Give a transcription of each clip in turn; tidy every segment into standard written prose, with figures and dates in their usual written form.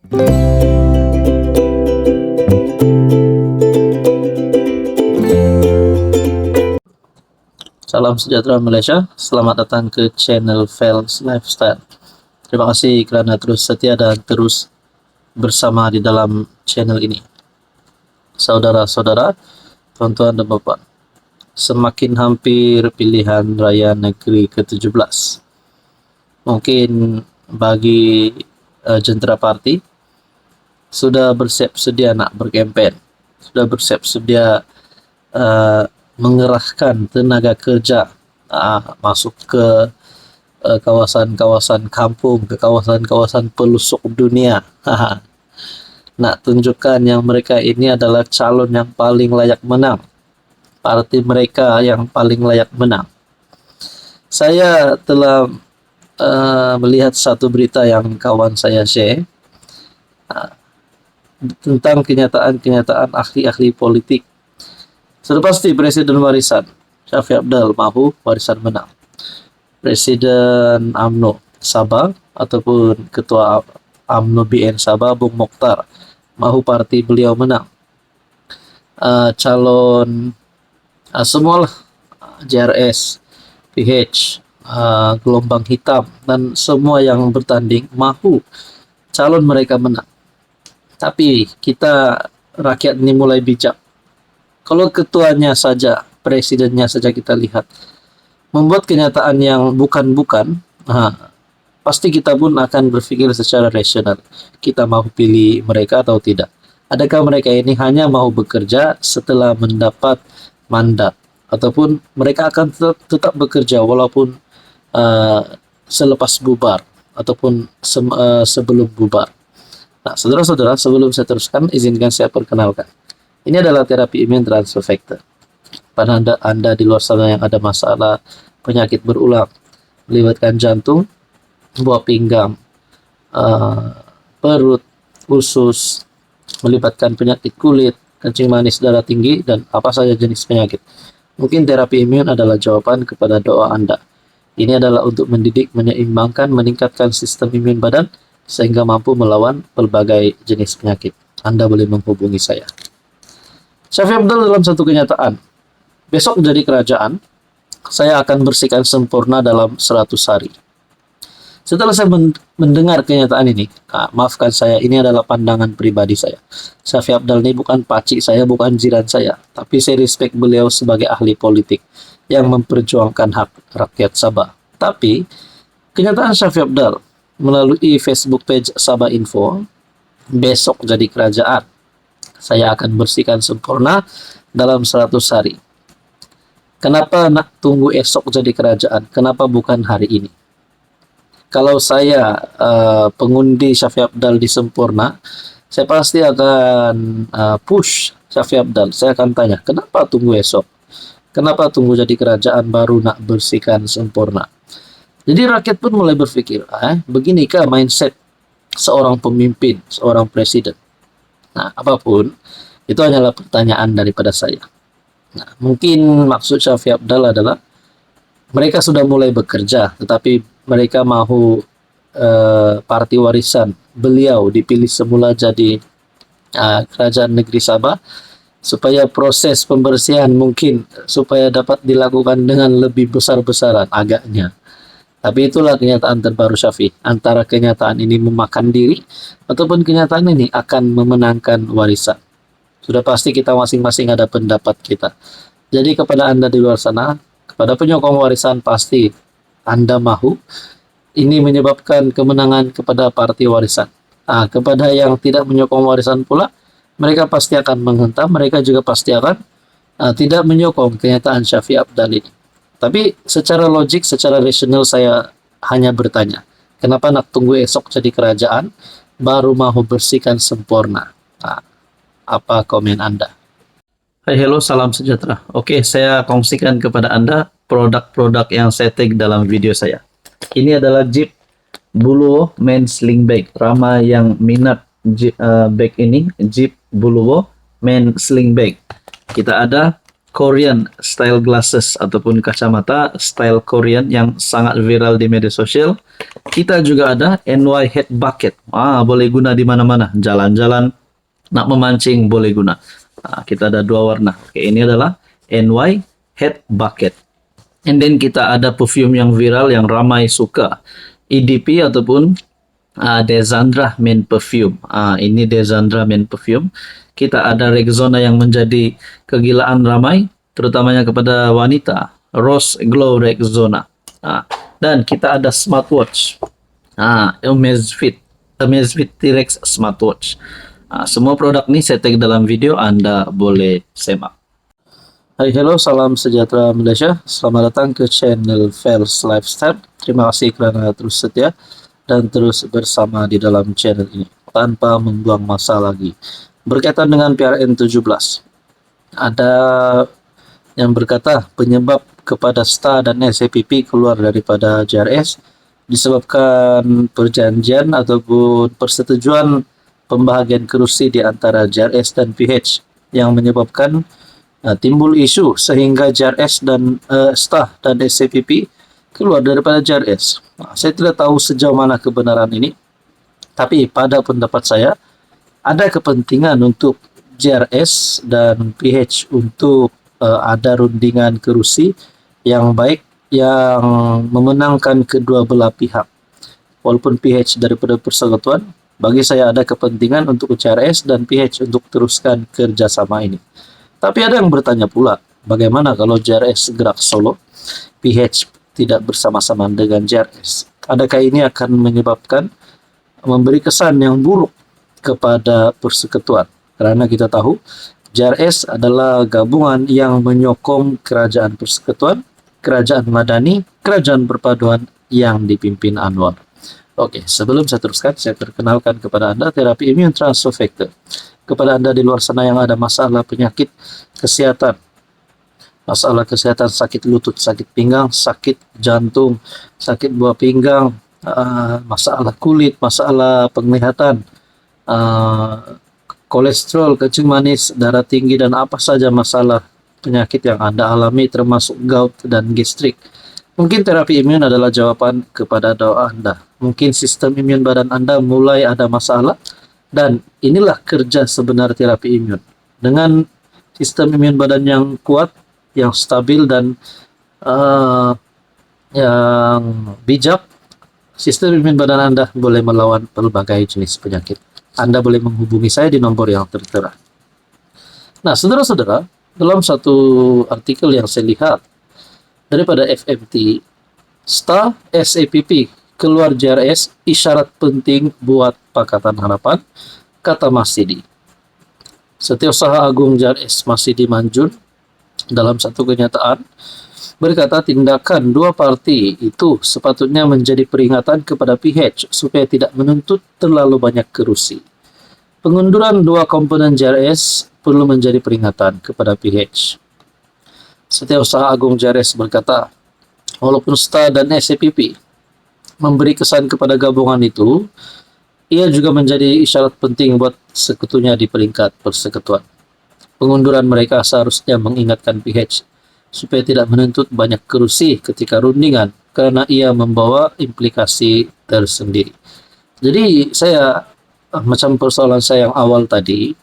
Salam sejahtera Malaysia, selamat datang ke channel Fels Lifestyle. Terima kasih kerana terus setia dan terus bersama di dalam channel ini. Saudara-saudara, tuan-tuan dan bapak, semakin hampir pilihan raya negeri ke-17. Mungkin bagi jentera parti sudah bersiap sedia nak berkempen, sudah bersiap sedia mengerahkan tenaga kerja masuk ke kawasan-kawasan kampung, ke kawasan-kawasan pelosok dunia. Nak tunjukkan yang mereka ini adalah calon yang paling layak menang, parti mereka yang paling layak menang. Saya telah melihat satu berita yang kawan saya share tentang kenyataan-kenyataan ahli-ahli politik. Sudah pasti Presiden warisan Shafie Apdal mahu warisan menang. Presiden UMNO Sabah ataupun Ketua UMNO BN Sabah Bung Mokhtar mahu parti beliau menang. Calon semualah JRS, PH, gelombang hitam dan semua yang bertanding mahu calon mereka menang. Tapi kita rakyat ini mulai bijak. Kalau ketuanya saja, presidennya saja kita lihat membuat kenyataan yang bukan-bukan, pasti kita pun akan berpikir secara rasional. Kita mau pilih mereka atau tidak? Adakah mereka ini hanya mau bekerja setelah mendapat mandat, ataupun mereka akan tetap bekerja walaupun selepas bubar ataupun sebelum bubar? Nah, saudara-saudara, sebelum saya teruskan, izinkan saya perkenalkan. Ini adalah terapi imun transfer factor. Pada anda di luar sana yang ada masalah penyakit berulang, melibatkan jantung, buah pinggang, perut, usus, melibatkan penyakit kulit, kencing manis, darah tinggi, dan apa saja jenis penyakit. Mungkin terapi imun adalah jawaban kepada doa Anda. Ini adalah untuk mendidik, menyeimbangkan, meningkatkan sistem imun badan sehingga mampu melawan berbagai jenis penyakit. Anda boleh menghubungi saya. Shafie Apdal dalam satu kenyataan, besok jadi kerajaan, saya akan bersihkan sempurna dalam 100 hari. Setelah saya mendengar kenyataan ini, maafkan saya, ini adalah pandangan pribadi saya. Shafie Apdal ini bukan pakcik saya, bukan jiran saya, tapi saya respect beliau sebagai ahli politik yang memperjuangkan hak rakyat Sabah. Tapi, kenyataan Shafie Apdal melalui Facebook page Sabah Info, besok jadi kerajaan, saya akan bersihkan sempurna dalam 100 hari. Kenapa nak tunggu esok jadi kerajaan? Kenapa bukan hari ini? Kalau saya pengundi Shafie Apdal di Sempurna, saya pasti akan push Shafie Apdal. Saya akan tanya, kenapa tunggu esok? Kenapa tunggu jadi kerajaan baru nak bersihkan sempurna? Jadi rakyat pun mulai berpikir, beginikah mindset seorang pemimpin, seorang presiden? Nah, apapun, itu hanyalah pertanyaan daripada saya. Nah, mungkin maksud Shafie Apdal adalah mereka sudah mulai bekerja, tetapi mereka mahu parti warisan beliau dipilih semula jadi kerajaan negeri Sabah, supaya proses pembersihan mungkin supaya dapat dilakukan dengan lebih besar-besaran agaknya. Tapi itulah kenyataan terbaru Shafie. Antara kenyataan ini memakan diri ataupun kenyataan ini akan memenangkan warisan. Sudah pasti kita masing-masing ada pendapat kita. Jadi kepada Anda di luar sana, kepada penyokong warisan, pasti Anda mahu ini menyebabkan kemenangan kepada parti warisan. Kepada yang tidak menyokong warisan pula, mereka pasti akan menghentam, mereka juga pasti akan tidak menyokong kenyataan Shafie Apdal ini. Tapi secara logik, secara rasional saya hanya bertanya, kenapa nak tunggu esok jadi kerajaan, baru mahu bersihkan sempurna? Apa komen Anda? Hai, hello, salam sejahtera. Oke, saya kongsikan kepada Anda produk-produk yang saya tag dalam video saya. Ini adalah Jeep Buluwo Men Sling Bag. Ramai yang minat bag ini, Jeep Buluwo Men Sling Bag. Kita ada Korean style glasses ataupun kacamata style Korean yang sangat viral di media sosial. Kita juga ada NY Head Bucket. Boleh guna di mana-mana. Jalan-jalan, nak memancing boleh guna. Kita ada dua warna. Oke, ini adalah NY Head Bucket. And then kita ada perfume yang viral yang ramai suka. EDP ataupun Desandra Men Perfume. Ini Desandra Men Perfume. Kita ada Rexona yang menjadi kegilaan ramai, terutamanya kepada wanita. Rose Glow Rexona. Dan kita ada smartwatch. Amazfit T-Rex smartwatch. Semua produk ini saya tag dalam video, Anda boleh semak. Hai, hello, salam sejahtera Malaysia. Selamat datang ke channel Fels Lifestyle. Terima kasih kerana terus setia dan terus bersama di dalam channel ini tanpa membuang masa lagi. Berkaitan dengan PRN17, ada yang berkata penyebab kepada STA dan SAPP keluar daripada JRS disebabkan perjanjian ataupun persetujuan pembahagian kerusi di antara JRS dan PH yang menyebabkan timbul isu sehingga JRS dan STA dan SAPP keluar daripada JRS. Saya tidak tahu sejauh mana kebenaran ini, tapi pada pendapat saya ada kepentingan untuk JRS dan PH untuk ada rundingan kerusi yang baik yang memenangkan kedua belah pihak. Walaupun PH daripada persekutuan, bagi saya ada kepentingan untuk JRS dan PH untuk teruskan kerjasama ini. Tapi ada yang bertanya pula, bagaimana kalau JRS gerak solo, PH tidak bersama-sama dengan JRS? Adakah ini akan menyebabkan memberi kesan yang buruk kepada persekutuan? Karena kita tahu JRS adalah gabungan yang menyokong kerajaan persekutuan, kerajaan madani, kerajaan perpaduan yang dipimpin Anwar. Oke, sebelum saya teruskan, saya perkenalkan kepada Anda terapi immune transfer factor. Kepada Anda di luar sana yang ada masalah penyakit kesehatan, masalah kesehatan sakit lutut, sakit pinggang, sakit jantung, sakit buah pinggang, masalah kulit, masalah penglihatan, kolesterol, kencing manis, darah tinggi, dan apa saja masalah penyakit yang Anda alami termasuk gout dan gastrik. Mungkin terapi imun adalah jawaban kepada doa Anda. Mungkin sistem imun badan Anda mulai ada masalah, dan inilah kerja sebenar terapi imun. Dengan sistem imun badan yang kuat, yang stabil, dan yang bijak, sistem imun badan Anda boleh melawan berbagai jenis penyakit. Anda boleh menghubungi saya di nomor yang tertera. Nah, saudara-saudara, dalam satu artikel yang saya lihat daripada FMT, STA SAPP keluar JRS isyarat penting buat Pakatan Harapan, kata Masidi. Setiausaha Agung JRS Masidi Manjun dalam satu kenyataan berkata tindakan dua parti itu sepatutnya menjadi peringatan kepada PH supaya tidak menuntut terlalu banyak kerusi. Pengunduran dua komponen JRS perlu menjadi peringatan kepada PH. Setiausaha Agung JRS berkata, walaupun STA dan SAPP memberi kesan kepada gabungan itu, ia juga menjadi isyarat penting buat sekutunya di peringkat persekutuan. Pengunduran mereka seharusnya mengingatkan PH supaya tidak menuntut banyak kerusi ketika rundingan karena ia membawa implikasi tersendiri. Jadi saya macam persoalan saya yang awal tadi,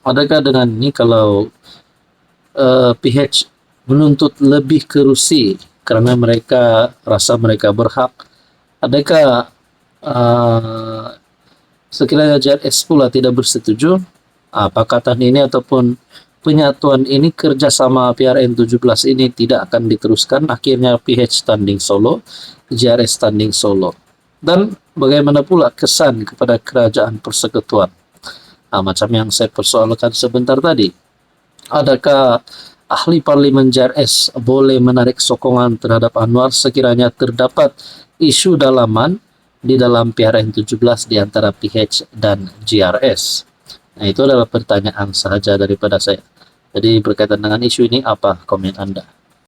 adakah dengan ini kalau PH menuntut lebih kerusi karena mereka rasa mereka berhak, adakah sekiranya JRS pula tidak bersetuju, pakatan ini ataupun penyatuan ini, kerjasama PRN17 ini tidak akan diteruskan, akhirnya PH standing solo, JRS standing solo. Dan bagaimana pula kesan kepada kerajaan persekutuan? Macam yang saya persoalkan sebentar tadi, adakah ahli parlimen JRS boleh menarik sokongan terhadap Anwar sekiranya terdapat isu dalaman di dalam PRN17 di antara PH dan JRS? Nah, itu adalah pertanyaan sahaja daripada saya. Jadi berkaitan dengan isu ini, apa komen Anda?